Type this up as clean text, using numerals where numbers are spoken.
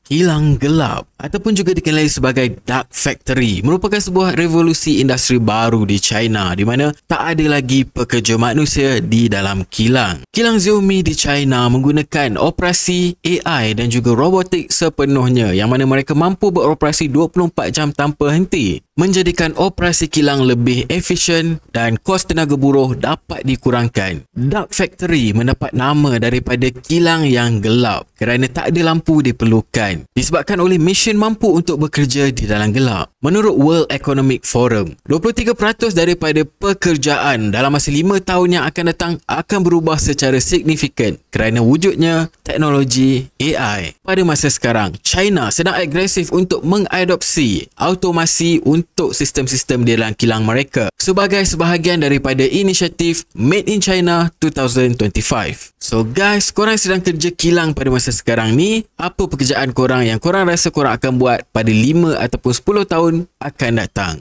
Kilang gelap ataupun juga dikenali sebagai dark factory merupakan sebuah revolusi industri baru di China di mana tak ada lagi pekerja manusia di dalam kilang. Kilang Xiaomi di China menggunakan operasi AI dan juga robotik sepenuhnya yang mana mereka mampu beroperasi 24 jam tanpa henti, menjadikan operasi kilang lebih efisien dan kos tenaga buruh dapat dikurangkan. Dark factory mendapat nama daripada kilang yang gelap kerana tak ada lampu diperlukan, disebabkan oleh mesin mampu untuk bekerja di dalam gelap. Menurut World Economic Forum, 23% daripada pekerjaan dalam masa 5 tahun yang akan datang akan berubah secara signifikan kerana wujudnya teknologi AI. Pada masa sekarang, China sedang agresif untuk mengadopsi automasi untuk sistem-sistem di dalam kilang mereka sebagai sebahagian daripada inisiatif Made in China 2025. So guys, korang sedang kerja kilang pada masa sekarang ni, apa pekerjaan korang yang korang rasa korang akan buat pada 5 ataupun 10 tahun akan datang?